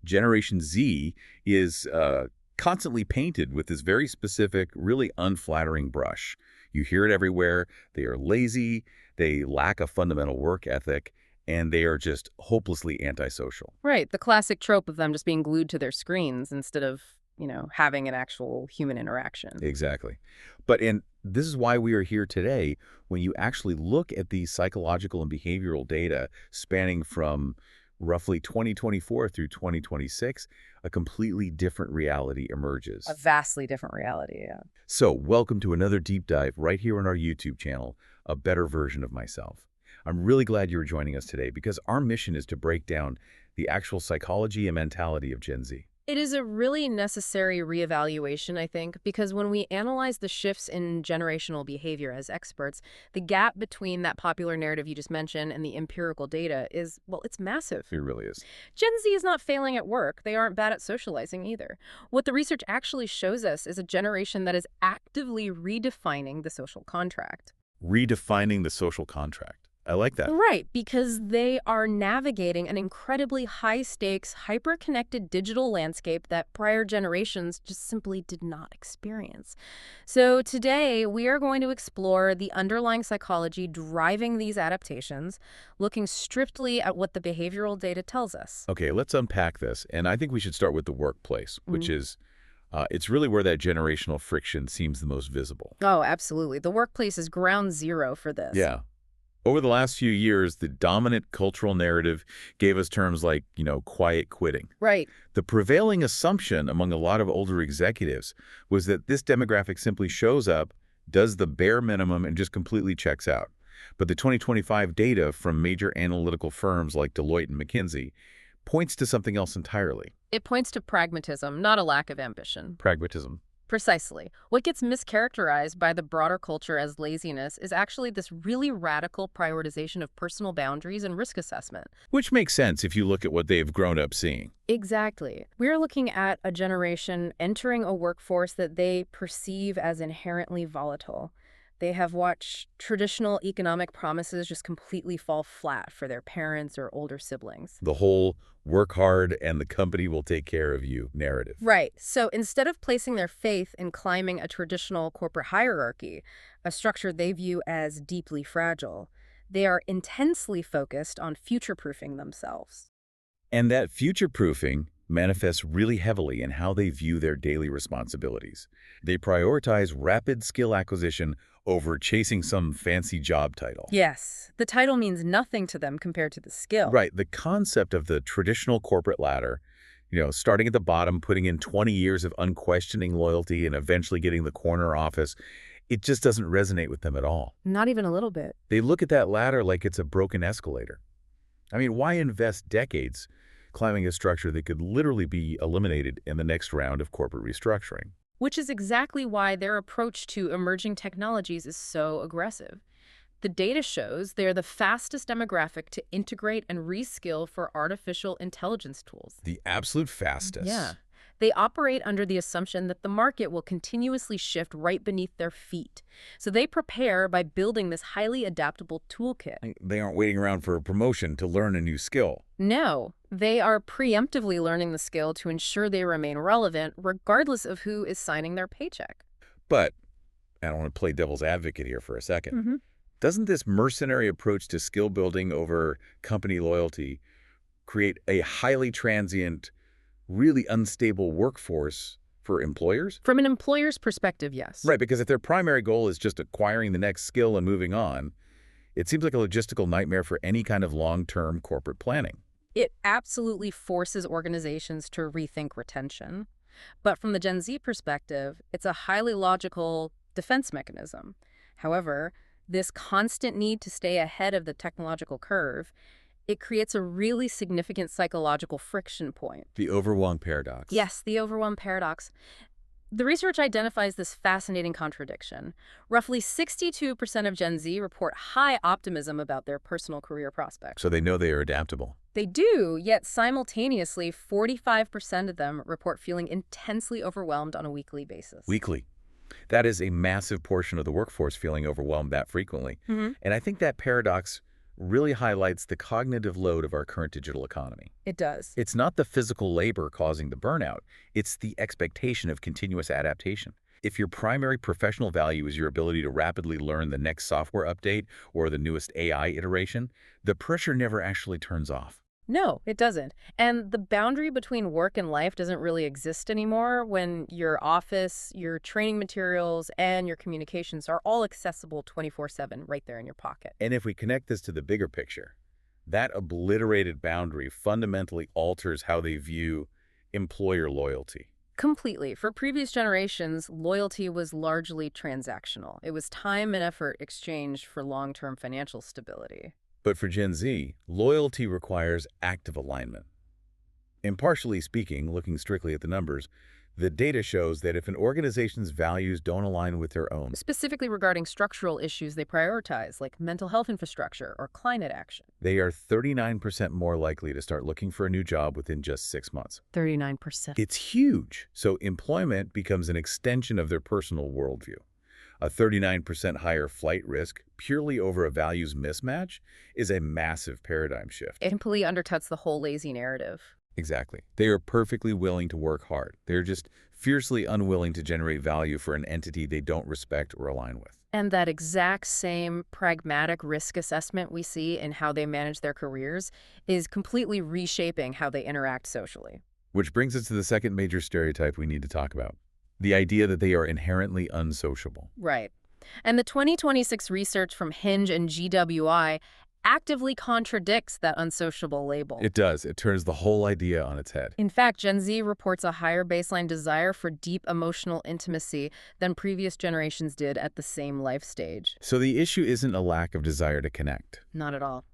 Generation Z is constantly painted with this very specific, really unflattering brush. You hear it everywhere. They are lazy, they lack a fundamental work ethic, and they are just hopelessly antisocial. Right, the classic trope of them just being glued to their screens instead of, having an actual human interaction. Exactly. And this is why we are here today. When you actually look at the psychological and behavioral data spanning from roughly 2024 through 2026, a completely different reality emerges. A vastly different reality, yeah. So welcome to another deep dive right here on our YouTube channel, A Better Version of Myself. I'm really glad you're joining us today because our mission is to break down the actual psychology and mentality of Gen Z. It is a really necessary reevaluation, I think, because when we analyze the shifts in generational behavior as experts, the gap between that popular narrative you just mentioned and the empirical data is, well, it's massive. It really is. Gen Z is not failing at work. They aren't bad at socializing either. What the research actually shows us is a generation that is actively redefining the social contract. Redefining the social contract. I like that. Right, because they are navigating an incredibly high-stakes, hyper-connected digital landscape that prior generations just simply did not experience. So today, we are going to explore the underlying psychology driving these adaptations, looking strictly at what the behavioral data tells us. Okay, let's unpack this. And I think we should start with the workplace, which is, it's really where that generational friction seems the most visible. Oh, absolutely. The workplace is ground zero for this. Yeah. Over the last few years, the dominant cultural narrative gave us terms like, quiet quitting. Right. The prevailing assumption among a lot of older executives was that this demographic simply shows up, does the bare minimum, and just completely checks out. But the 2025 data from major analytical firms like Deloitte and McKinsey points to something else entirely. It points to pragmatism, not a lack of ambition. Pragmatism. Precisely. What gets mischaracterized by the broader culture as laziness is actually this really radical prioritization of personal boundaries and risk assessment. Which makes sense if you look at what they've grown up seeing. Exactly. We're looking at a generation entering a workforce that they perceive as inherently volatile. They have watched traditional economic promises just completely fall flat for their parents or older siblings. The whole work hard and the company will take care of you narrative. Right. So instead of placing their faith in climbing a traditional corporate hierarchy, a structure they view as deeply fragile, they are intensely focused on future-proofing themselves. And that future-proofing manifests really heavily in how they view their daily responsibilities. They prioritize rapid skill acquisition over chasing some fancy job title. Yes, the title means nothing to them compared to the skill. Right. The concept of the traditional corporate ladder, starting at the bottom, putting in 20 years of unquestioning loyalty and eventually getting the corner office, it just doesn't resonate with them at all. Not even a little bit. They look at that ladder like it's a broken escalator. I mean, why invest decades climbing a structure that could literally be eliminated in the next round of corporate restructuring? Which is exactly why their approach to emerging technologies is so aggressive. The data shows they're the fastest demographic to integrate and reskill for artificial intelligence tools. The absolute fastest. Yeah. They operate under the assumption that the market will continuously shift right beneath their feet. So they prepare by building this highly adaptable toolkit. They aren't waiting around for a promotion to learn a new skill. No, they are preemptively learning the skill to ensure they remain relevant regardless of who is signing their paycheck. But, I don't want to play devil's advocate here for a second. Doesn't this mercenary approach to skill building over company loyalty create a highly transient, really unstable workforce for employers? From an employer's perspective, yes. Right, because if their primary goal is just acquiring the next skill and moving on, it seems like a logistical nightmare for any kind of long-term corporate planning. It absolutely forces organizations to rethink retention. But from the Gen Z perspective, it's a highly logical defense mechanism. However, this constant need to stay ahead of the technological curve, it creates a really significant psychological friction point. The overwhelm paradox. Yes, the overwhelm paradox. The research identifies this fascinating contradiction. Roughly 62% of Gen Z report high optimism about their personal career prospects. So they know they are adaptable. They do, yet simultaneously, 45% of them report feeling intensely overwhelmed on a weekly basis. Weekly. That is a massive portion of the workforce feeling overwhelmed that frequently. And I think that paradox really highlights the cognitive load of our current digital economy. It does. It's not the physical labor causing the burnout, it's the expectation of continuous adaptation. If your primary professional value is your ability to rapidly learn the next software update or the newest AI iteration, the pressure never actually turns off. No, it doesn't. And the boundary between work and life doesn't really exist anymore when your office, your training materials, and your communications are all accessible 24/7 right there in your pocket. And if we connect this to the bigger picture, that obliterated boundary fundamentally alters how they view employer loyalty. Completely. For previous generations, loyalty was largely transactional. It was time and effort exchanged for long-term financial stability. But for Gen Z, loyalty requires active alignment. Impartially speaking, looking strictly at the numbers, the data shows that if an organization's values don't align with their own, Specifically regarding structural issues they prioritize, like mental health infrastructure or climate action. they are 39% more likely to start looking for a new job within just 6 months. 39%. It's huge. So employment becomes an extension of their personal worldview. A 39% higher flight risk, purely over a values mismatch, is a massive paradigm shift. It completely undercuts the whole lazy narrative. Exactly. They are perfectly willing to work hard. They're just fiercely unwilling to generate value for an entity they don't respect or align with. And that exact same pragmatic risk assessment we see in how they manage their careers is completely reshaping how they interact socially. Which brings us to the second major stereotype we need to talk about. The idea that they are inherently unsociable. Right. And the 2026 research from Hinge and GWI actively contradicts that unsociable label. It does. It turns the whole idea on its head. In fact, Gen Z reports a higher baseline desire for deep emotional intimacy than previous generations did at the same life stage. So the issue isn't a lack of desire to connect. Not at all.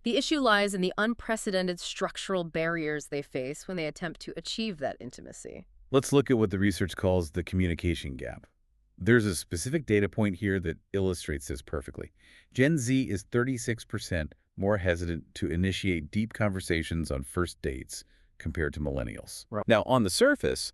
The issue lies in the unprecedented structural barriers they face when they attempt to achieve that intimacy. Let's look at what the research calls the communication gap. There's a specific data point here that illustrates this perfectly. Gen Z is 36% more hesitant to initiate deep conversations on first dates compared to millennials. Right. Now, on the surface,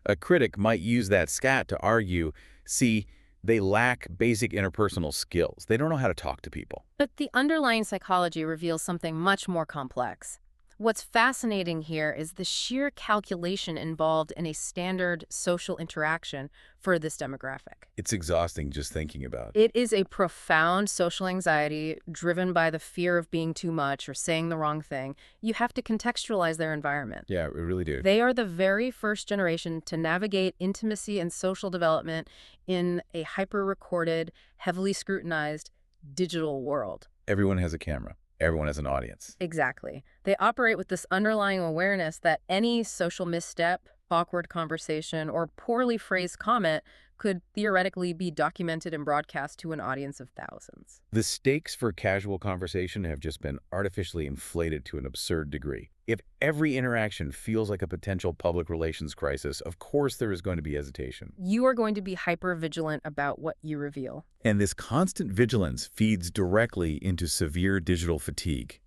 a critic might use that stat to argue, see, they lack basic interpersonal skills. They don't know how to talk to people. But the underlying psychology reveals something much more complex. What's fascinating here is the sheer calculation involved in a standard social interaction for this demographic. It's exhausting just thinking about. It is a profound social anxiety driven by the fear of being too much or saying the wrong thing. You have to contextualize their environment. Yeah, we really do. They are the very first generation to navigate intimacy and social development in a hyper-recorded, heavily scrutinized digital world. Everyone has a camera. Everyone has an audience. Exactly. They operate with this underlying awareness that any social misstep, awkward conversation, or poorly phrased comment could theoretically be documented and broadcast to an audience of thousands. The stakes for casual conversation have just been artificially inflated to an absurd degree. If every interaction feels like a potential public relations crisis, of course there is going to be hesitation. You are going to be hyper-vigilant about what you reveal. And this constant vigilance feeds directly into severe digital fatigue.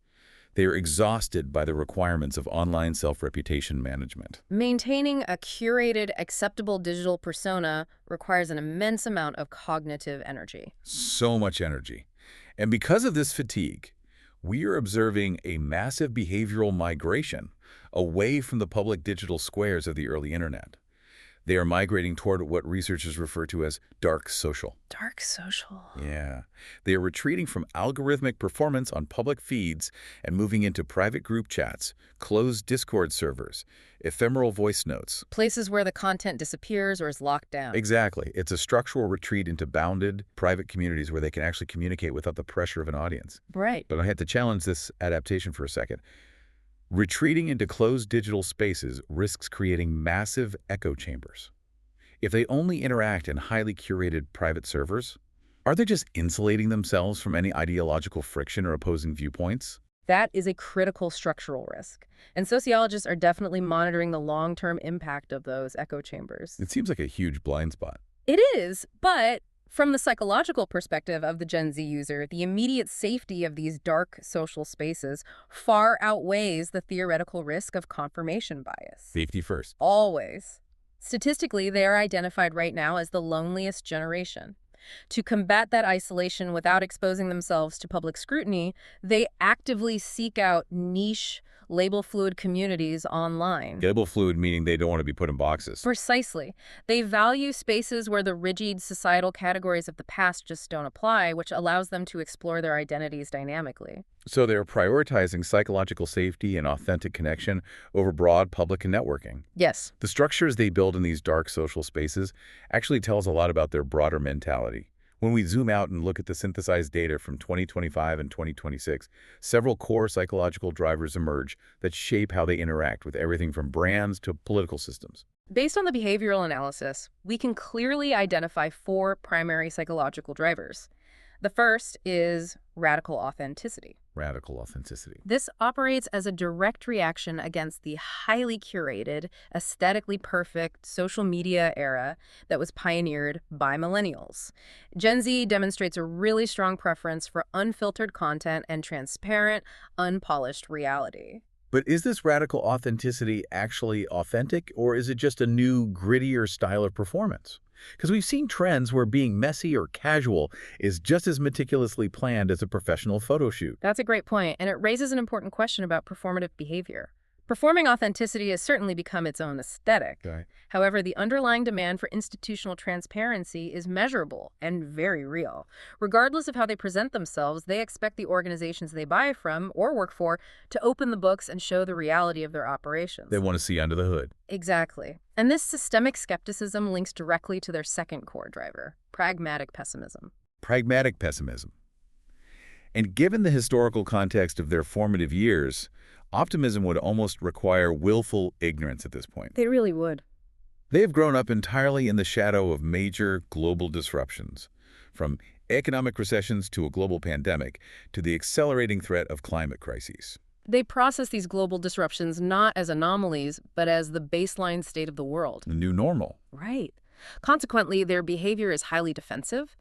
They are exhausted by the requirements of online self-reputation management. Maintaining a curated, acceptable digital persona requires an immense amount of cognitive energy. So much energy. And because of this fatigue, we are observing a massive behavioral migration away from the public digital squares of the early internet. They are migrating toward what researchers refer to as dark social. Dark social. Yeah. They are retreating from algorithmic performance on public feeds and moving into private group chats, closed Discord servers, ephemeral voice notes. Places where the content disappears or is locked down. Exactly. It's a structural retreat into bounded, private communities where they can actually communicate without the pressure of an audience. Right. But I had to challenge this adaptation for a second. Retreating into closed digital spaces risks creating massive echo chambers. If they only interact in highly curated private servers, are they just insulating themselves from any ideological friction or opposing viewpoints? That is a critical structural risk. And sociologists are definitely monitoring the long-term impact of those echo chambers. It seems like a huge blind spot. It is, but from the psychological perspective of the Gen Z user, the immediate safety of these dark social spaces far outweighs the theoretical risk of confirmation bias. Safety first. Always. Statistically, they are identified right now as the loneliest generation. To combat that isolation without exposing themselves to public scrutiny, they actively seek out niche, label-fluid communities online. Label fluid meaning they don't want to be put in boxes. Precisely. They value spaces where the rigid societal categories of the past just don't apply, which allows them to explore their identities dynamically. So they're prioritizing psychological safety and authentic connection over broad public networking. Yes. The structures they build in these dark social spaces actually tells a lot about their broader mentality. When we zoom out and look at the synthesized data from 2025 and 2026, several core psychological drivers emerge that shape how they interact with everything from brands to political systems. Based on the behavioral analysis, we can clearly identify four primary psychological drivers. The first is radical authenticity. Radical authenticity. This operates as a direct reaction against the highly curated, aesthetically perfect social media era that was pioneered by millennials. Gen Z demonstrates a really strong preference for unfiltered content and transparent, unpolished reality. But is this radical authenticity actually authentic, or is it just a new, grittier style of performance? Because we've seen trends where being messy or casual is just as meticulously planned as a professional photo shoot. That's a great point, and it raises an important question about performative behavior. Performing authenticity has certainly become its own aesthetic. Okay. However, the underlying demand for institutional transparency is measurable and very real. Regardless of how they present themselves, they expect the organizations they buy from or work for to open the books and show the reality of their operations. They want to see under the hood. Exactly. And this systemic skepticism links directly to their second core driver, pragmatic pessimism. Pragmatic pessimism. And given the historical context of their formative years, optimism would almost require willful ignorance at this point. They really would. They have grown up entirely in the shadow of major global disruptions, from economic recessions to a global pandemic to the accelerating threat of climate crises. They process these global disruptions not as anomalies, but as the baseline state of the world. The new normal. Right. Consequently, their behavior is highly defensive.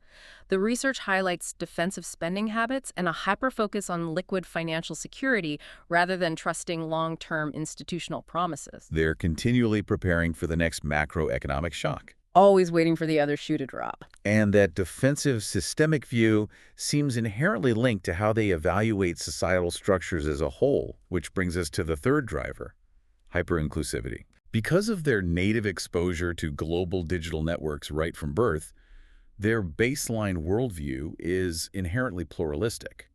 The research highlights defensive spending habits and a hyper-focus on liquid financial security rather than trusting long-term institutional promises. They're continually preparing for the next macroeconomic shock. Always waiting for the other shoe to drop. And that defensive systemic view seems inherently linked to how they evaluate societal structures as a whole, which brings us to the third driver, hyper-inclusivity. Because of their native exposure to global digital networks right from birth, their baseline worldview is inherently pluralistic.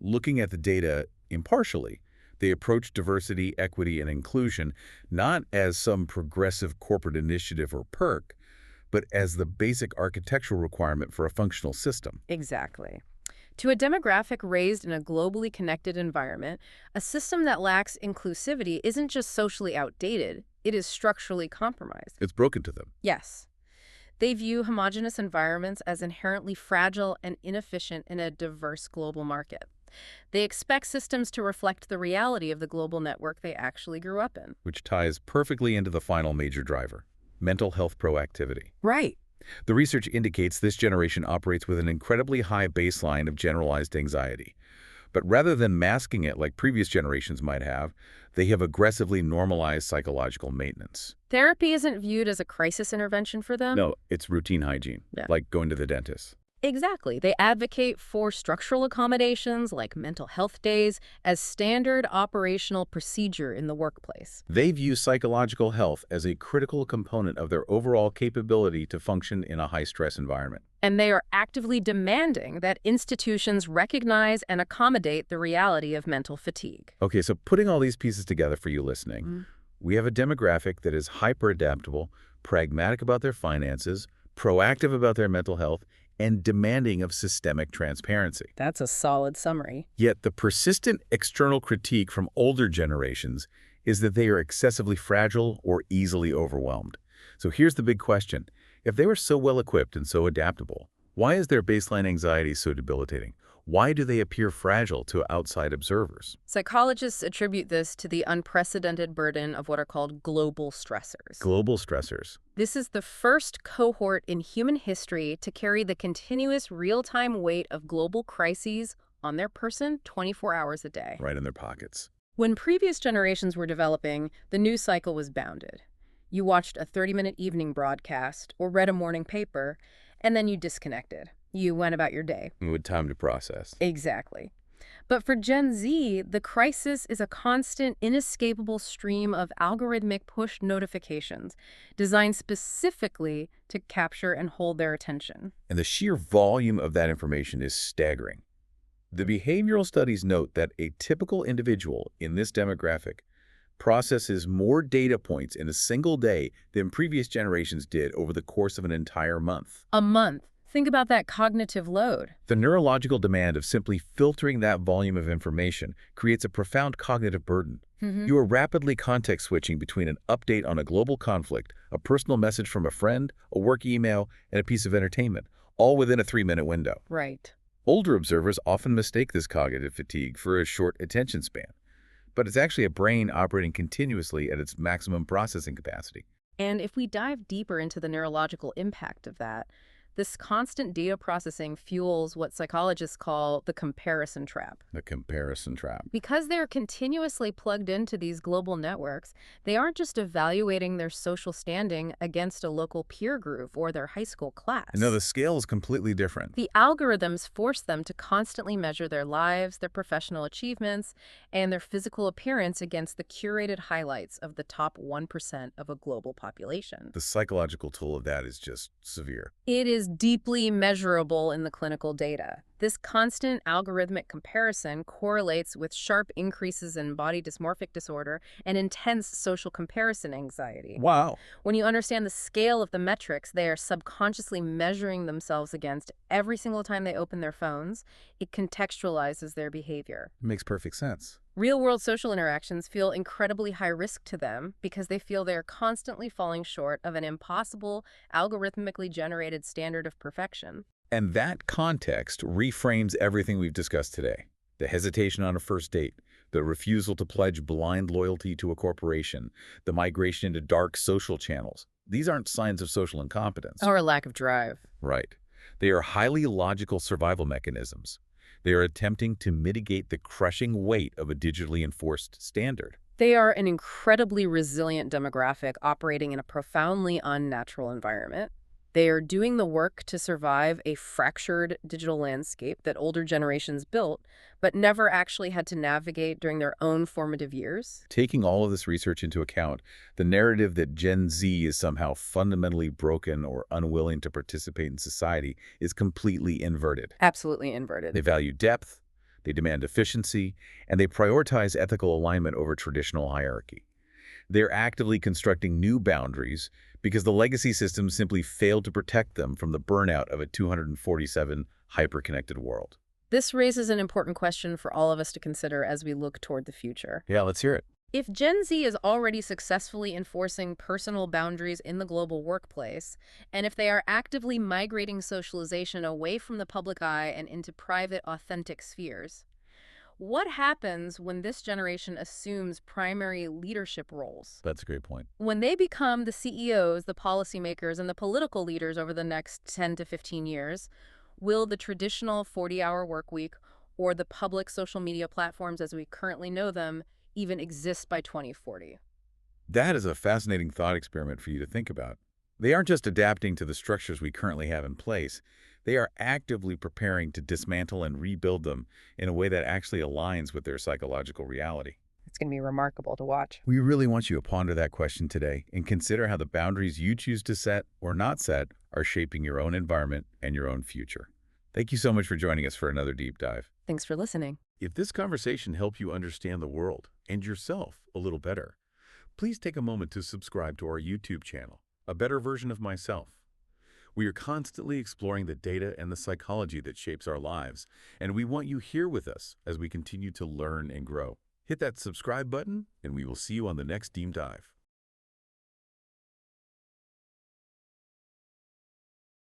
Looking at the data impartially, they approach diversity, equity, and inclusion not as some progressive corporate initiative or perk, but as the basic architectural requirement for a functional system. Exactly. To a demographic raised in a globally connected environment, a system that lacks inclusivity isn't just socially outdated, it is structurally compromised. It's broken to them. Yes. They view homogeneous environments as inherently fragile and inefficient in a diverse global market. They expect systems to reflect the reality of the global network they actually grew up in. Which ties perfectly into the final major driver, mental health proactivity. Right. The research indicates this generation operates with an incredibly high baseline of generalized anxiety. But rather than masking it like previous generations might have, they have aggressively normalized psychological maintenance. Therapy isn't viewed as a crisis intervention for them. No, it's routine hygiene, like going to the dentist. Exactly. They advocate for structural accommodations like mental health days as standard operational procedure in the workplace. They view psychological health as a critical component of their overall capability to function in a high-stress environment. And they are actively demanding that institutions recognize and accommodate the reality of mental fatigue. Okay, so putting all these pieces together for you listening, we have a demographic that is hyper-adaptable, pragmatic about their finances, proactive about their mental health, and demanding of systemic transparency. That's a solid summary. Yet the persistent external critique from older generations is that they are excessively fragile or easily overwhelmed. So here's the big question. If they were so well-equipped and so adaptable, why is their baseline anxiety so debilitating? Why do they appear fragile to outside observers? Psychologists attribute this to the unprecedented burden of what are called global stressors. Global stressors. This is the first cohort in human history to carry the continuous real-time weight of global crises on their person 24 hours a day. Right in their pockets. When previous generations were developing, the news cycle was bounded. You watched a 30-minute evening broadcast or read a morning paper, And then you disconnected. You went about your day. With time to process. Exactly. But for Gen Z, the crisis is a constant, inescapable stream of algorithmic push notifications designed specifically to capture and hold their attention. And the sheer volume of that information is staggering. The behavioral studies note that a typical individual in this demographic processes more data points in a single day than previous generations did over the course of an entire month. A month. Think about that cognitive load. The neurological demand of simply filtering that volume of information creates a profound cognitive burden. You are rapidly context switching between an update on a global conflict, a personal message from a friend, a work email, and a piece of entertainment, all within a 3-minute window. Right. Older observers often mistake this cognitive fatigue for a short attention span, but it's actually a brain operating continuously at its maximum processing capacity. And if we dive deeper into the neurological impact of that, this constant data processing fuels what psychologists call the comparison trap. The comparison trap. Because they're continuously plugged into these global networks, they aren't just evaluating their social standing against a local peer group or their high school class. No, the scale is completely different. The algorithms force them to constantly measure their lives, their professional achievements, and their physical appearance against the curated highlights of the top 1% of a global population. The psychological toll of that is just severe. It is deeply measurable in the clinical data. This constant algorithmic comparison correlates with sharp increases in body dysmorphic disorder and intense social comparison anxiety. Wow. When you understand the scale of the metrics they are subconsciously measuring themselves against every single time they open their phones, it contextualizes their behavior. Makes perfect sense. Real-world social interactions feel incredibly high risk to them because they feel they are constantly falling short of an impossible, algorithmically generated standard of perfection. And that context reframes everything we've discussed today. The hesitation on a first date, the refusal to pledge blind loyalty to a corporation, the migration into dark social channels. These aren't signs of social incompetence. Or a lack of drive. Right. They are highly logical survival mechanisms. They are attempting to mitigate the crushing weight of a digitally enforced standard. They are an incredibly resilient demographic operating in a profoundly unnatural environment. They are doing the work to survive a fractured digital landscape that older generations built, but never actually had to navigate during their own formative years. Taking all of this research into account, the narrative that Gen Z is somehow fundamentally broken or unwilling to participate in society is completely inverted. Absolutely inverted. They value depth, they demand efficiency, and they prioritize ethical alignment over traditional hierarchy. They're actively constructing new boundaries because the legacy systems simply failed to protect them from the burnout of a 247 hyper-connected world. This raises an important question for all of us to consider as we look toward the future. Yeah, let's hear it. If Gen Z is already successfully enforcing personal boundaries in the global workplace, and if they are actively migrating socialization away from the public eye and into private, authentic spheres, what happens when this generation assumes primary leadership roles? That's a great point. When they become the CEOs, the policymakers, and the political leaders over the next 10 to 15 years, will the traditional 40-hour work week or the public social media platforms as we currently know them even exist by 2040? That is a fascinating thought experiment for you to think about. They aren't just adapting to the structures we currently have in place. They are actively preparing to dismantle and rebuild them in a way that actually aligns with their psychological reality. It's going to be remarkable to watch. We really want you to ponder that question today and consider how the boundaries you choose to set or not set are shaping your own environment and your own future. Thank you so much for joining us for another deep dive. Thanks for listening. If this conversation helped you understand the world and yourself a little better, please take a moment to subscribe to our YouTube channel, A Better Version of Myself. We are constantly exploring the data and the psychology that shapes our lives, and we want you here with us as we continue to learn and grow. Hit that subscribe button, and we will see you on the next deep dive.